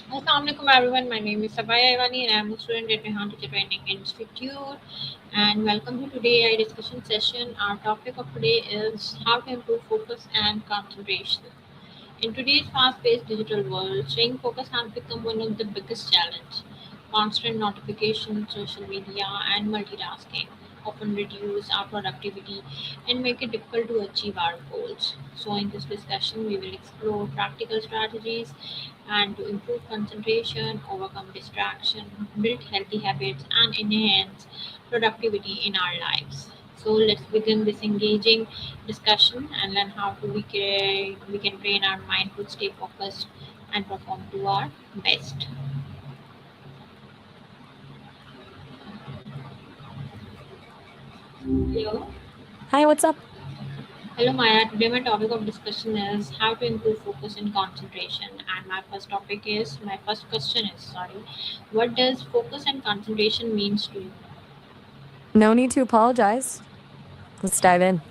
Assalamualaikum everyone. My name is Sabaya Ivani and I'm a student at Rehan Teacher Training Institute. And welcome to today a discussion session. Our topic of today is how to improve focus and concentration. In today's fast-paced digital world, staying focused has become one of the biggest challenges. Constant notifications, social media, and multitasking often reduce our productivity and make it difficult to achieve our goals. So, in this discussion, we will explore practical strategies and to improve concentration, overcome distraction, build healthy habits, and enhance productivity in our lives. So let's begin this engaging discussion and learn how we can train our mind to stay focused and perform to our best. Hello. Hi, what's up? Hello Maya. Today my topic of discussion is how to improve focus and concentration. And my first question is sorry, what does focus and concentration means to you? No need to apologize. Let's dive in.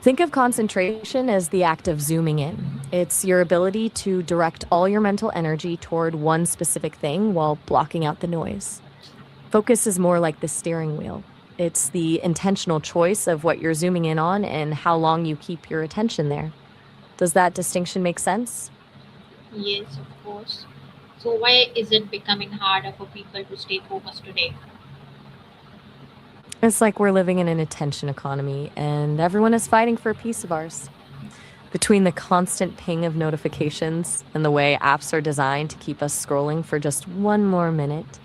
Think of concentration as the act of zooming in. It's your ability to direct all your mental energy toward one specific thing while blocking out the noise. Focus is more like the steering wheel. It's the intentional choice of what you're zooming in on and how long you keep your attention there. Does that distinction make sense? Yes, of course. So why is it becoming harder for people to stay focused today? It's like we're living in an attention economy and everyone is fighting for a piece of ours. Between the constant ping of notifications and the way apps are designed to keep us scrolling for just one more minute,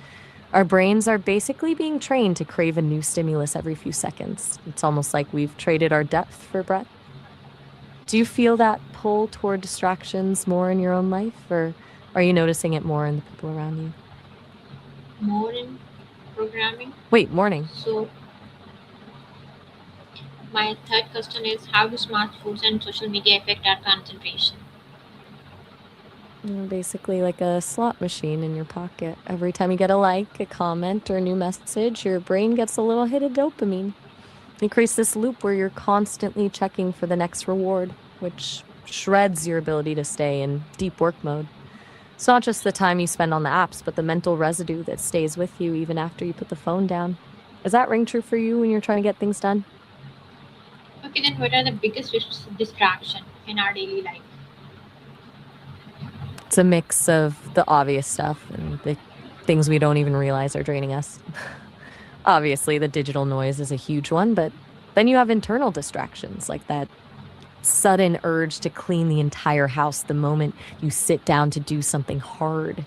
our brains are basically being trained to crave a new stimulus every few seconds. It's almost like we've traded our depth for breadth. Do you feel that pull toward distractions more in your own life, or are you noticing it more in the people around you? More in programming. Wait, morning. So my third question is how do smartphones and social media affect our concentration? Basically, like a slot machine in your pocket. Every time you get a like, a comment, or a new message, your brain gets a little hit of dopamine. It creates this loop where you're constantly checking for the next reward, which shreds your ability to stay in deep work mode. It's not just the time you spend on the apps, but the mental residue that stays with you even after you put the phone down. Does that ring true for you when you're trying to get things done? Okay, then what are the biggest distraction in our daily life? It's a mix of the obvious stuff and the things we don't even realize are draining us. Obviously, the digital noise is a huge one, but then you have internal distractions like that sudden urge to clean the entire house the moment you sit down to do something hard.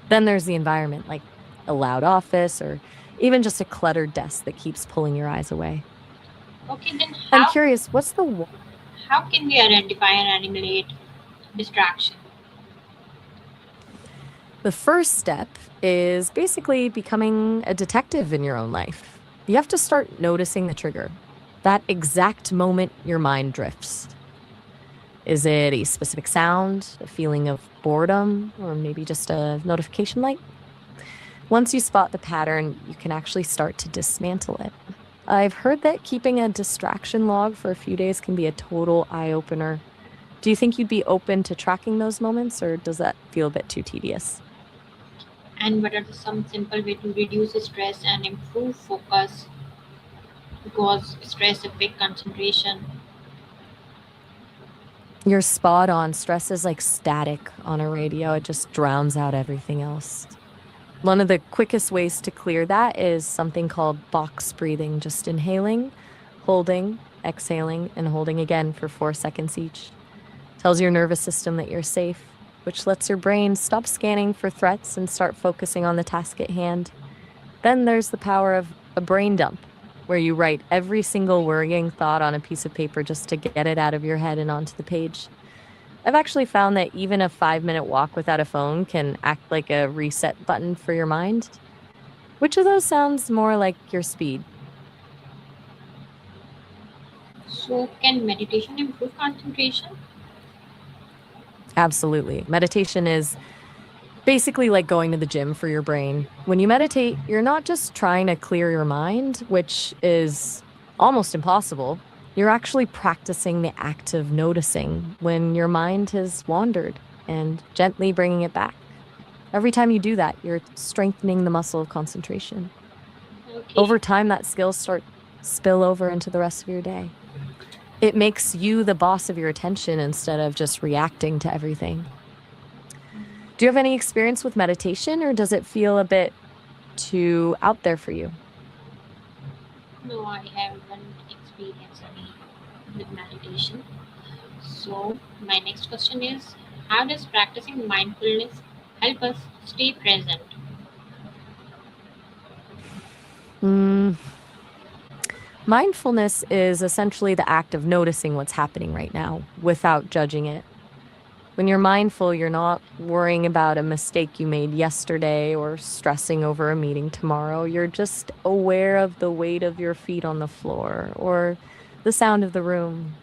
Then there's the environment, like a loud office or even just a cluttered desk that keeps pulling your eyes away. Okay, then I'm curious, what's the how can we identify and eliminate distraction? The first step is basically becoming a detective in your own life. You have to start noticing the trigger, that exact moment your mind drifts. Is it a specific sound, a feeling of boredom, or maybe just a notification light? Once you spot the pattern, you can actually start to dismantle it. I've heard that keeping a distraction log for a few days can be a total eye opener. Do you think you'd be open to tracking those moments, or does that feel a bit too tedious? And what are some simple way to reduce stress and improve focus because stress affect concentration? You're spot on. Stress is like static on a radio, it just drowns out everything else. One of the quickest ways to clear that is something called box breathing, just inhaling, holding, exhaling, and holding again for 4 seconds each. Tells your nervous system that you're safe, which lets your brain stop scanning for threats and start focusing on the task at hand. Then there's the power of a brain dump, where you write every single worrying thought on a piece of paper just to get it out of your head and onto the page. I've actually found that even a 5 minute walk without a phone can act like a reset button for your mind. Which of those sounds more like your speed? So can meditation improve concentration? Absolutely. Meditation is basically like going to the gym for your brain. When you meditate, you're not just trying to clear your mind, which is almost impossible. You're actually practicing the act of noticing when your mind has wandered and gently bringing it back. Every time you do that, you're strengthening the muscle of concentration. Okay. Over time, that skill starts spill over into the rest of your day. It makes you the boss of your attention instead of just reacting to everything. Do you have any experience with meditation, or does it feel a bit too out there for you? No, I haven't experienced any with meditation. So, my next question is, how does practicing mindfulness help us stay present? Mm, Mindfulness is essentially the act of noticing what's happening right now without judging it. When you're mindful, you're not worrying about a mistake you made yesterday or stressing over a meeting tomorrow. You're just aware of the weight of your feet on the floor or the sound of the room.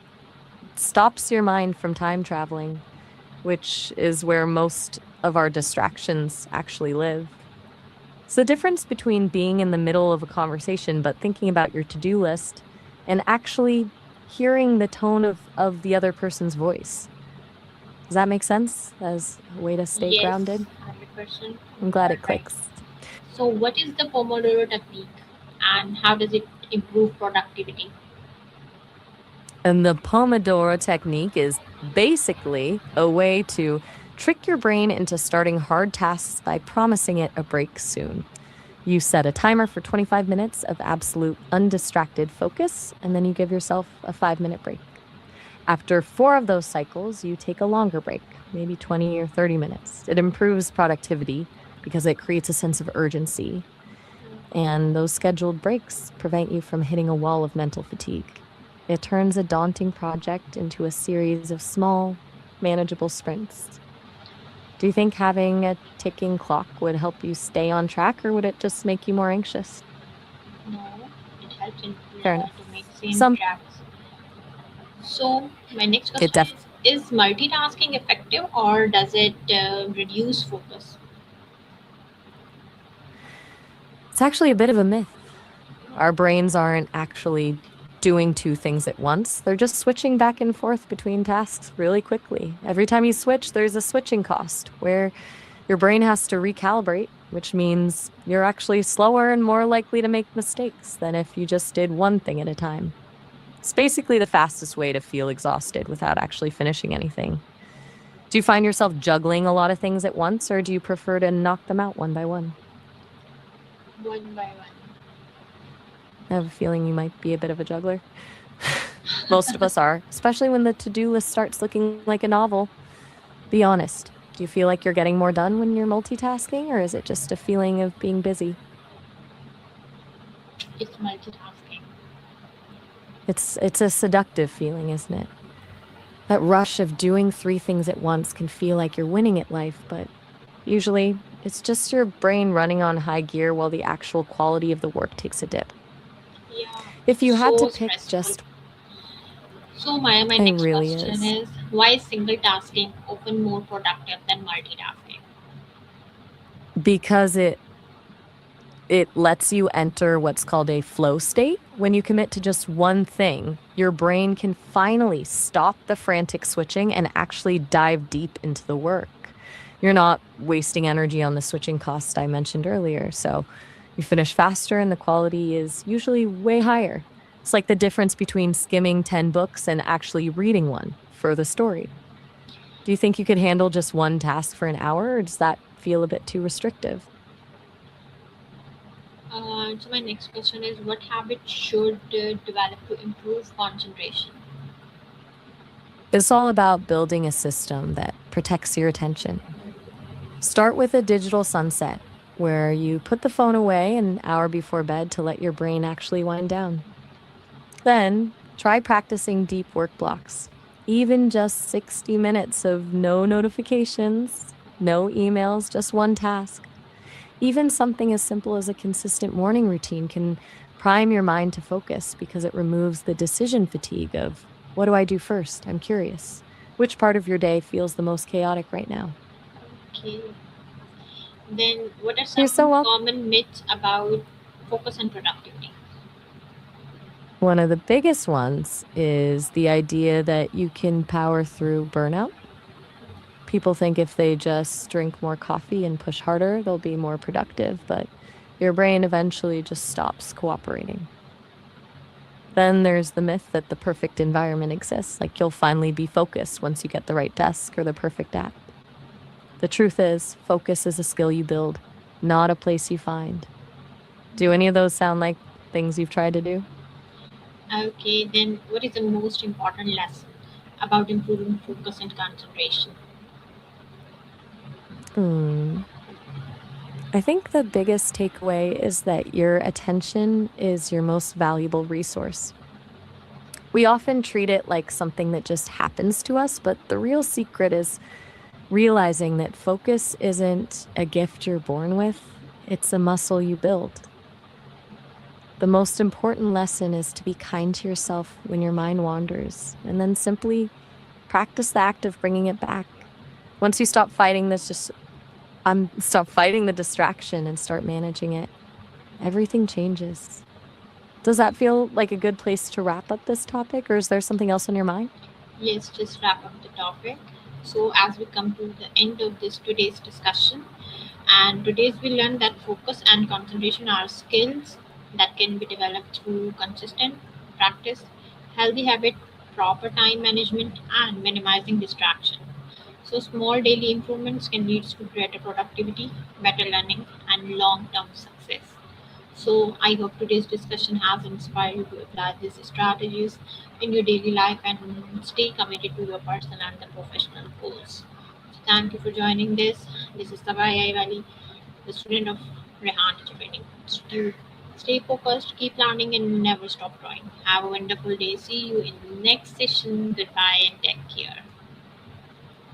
It stops your mind from time traveling, which is where most of our distractions actually live. It's the difference between being in the middle of a conversation but thinking about your to-do list and actually hearing the tone of the other person's voice. Does that make sense as a way to stay Yes, grounded? 100%. I'm You glad are it right. clicks. So, what is the Pomodoro technique and how does it improve productivity? And the Pomodoro technique is basically a way to trick your brain into starting hard tasks by promising it a break soon. You set a timer for 25 minutes of absolute undistracted focus, and then you give yourself a 5-minute break. After 4 of those cycles, you take a longer break, maybe 20 or 30 minutes. It improves productivity because it creates a sense of urgency, and those scheduled breaks prevent you from hitting a wall of mental fatigue. It turns a daunting project into a series of small, manageable sprints. Do you think having a ticking clock would help you stay on track, or would it just make you more anxious? No, it helps in, Fair to enough. make same Some tracks. So, my next it question def is multitasking effective or does it reduce focus? it's actually a bit of a myth. Our brains aren't actually doing 2 things at once. They're just switching back and forth between tasks really quickly. Every time you switch, there's a switching cost where your brain has to recalibrate, which means you're actually slower and more likely to make mistakes than if you just did one thing at a time. It's basically the fastest way to feel exhausted without actually finishing anything. Do you find yourself juggling a lot of things at once, or do you prefer to knock them out one by one? One by one. I have a feeling you might be a bit of a juggler. Most of us are, especially when the to-do list starts looking like a novel. Be honest. Do you feel like you're getting more done when you're multitasking, or is it just a feeling of being busy? It's multitasking. It's a seductive feeling, isn't it? That rush of doing 3 things at once can feel like you're winning at life, but usually it's just your brain running on high gear while the actual quality of the work takes a dip. Yeah, If it's you had to so pick stressful. just So, my it next really question is. is, why is single tasking often more productive than multitasking? Because it lets you enter what's called a flow state. When you commit to just one thing, your brain can finally stop the frantic switching and actually dive deep into the work. You're not wasting energy on the switching cost I mentioned earlier. So you finish faster and the quality is usually way higher. It's like the difference between skimming 10 books and actually reading one for the story. Do you think you could handle just one task for an hour, or does that feel a bit too restrictive? So, my next question is, what habits should develop to improve concentration? It's all about building a system that protects your attention. Start with a digital sunset, where you put the phone away an hour before bed to let your brain actually wind down. Then try practicing deep work blocks. Even just 60 minutes of no notifications, no emails, just one task. Even something as simple as a consistent morning routine can prime your mind to focus because it removes the decision fatigue of, what do I do first? I'm curious. Which part of your day feels the most chaotic right now? Okay. Then, what are You're so some welcome. common myths about focus and productivity? One of the biggest ones is the idea that you can power through burnout. People think if they just drink more coffee and push harder, they'll be more productive, but your brain eventually just stops cooperating. Then there's the myth that the perfect environment exists, like you'll finally be focused once you get the right desk or the perfect app. The truth is, focus is a skill you build, not a place you find. Do any of those sound like things you've tried to do? Okay, then what is the most important lesson about improving focus and concentration? Hmm. I think the biggest takeaway is that your attention is your most valuable resource. We often treat it like something that just happens to us, but the real secret is realizing that focus isn't a gift you're born with, it's a muscle you build. The most important lesson is to be kind to yourself when your mind wanders, and then simply practice the act of bringing it back. Once you stop fighting this, stop fighting the distraction and start managing it, everything changes. Does that feel like a good place to wrap up this topic, or is there something else on your mind? Let's just wrap up the topic. So, as we come to the end of this today's discussion, and today's we learned that focus and concentration are skills that can be developed through consistent practice, healthy habit, proper time management, and minimizing distraction. So, small daily improvements can lead to greater productivity, better learning, and long term success. So, I hope today's discussion has inspired you to apply these strategies in your daily life and stay committed to your personal and the professional goals. So, thank you for joining this. This is Sabaya Valley, the student of Rehan Teacher Training Institute. Stay focused, keep learning, and never stop growing. Have a wonderful day. See you in the next session. Goodbye and take care.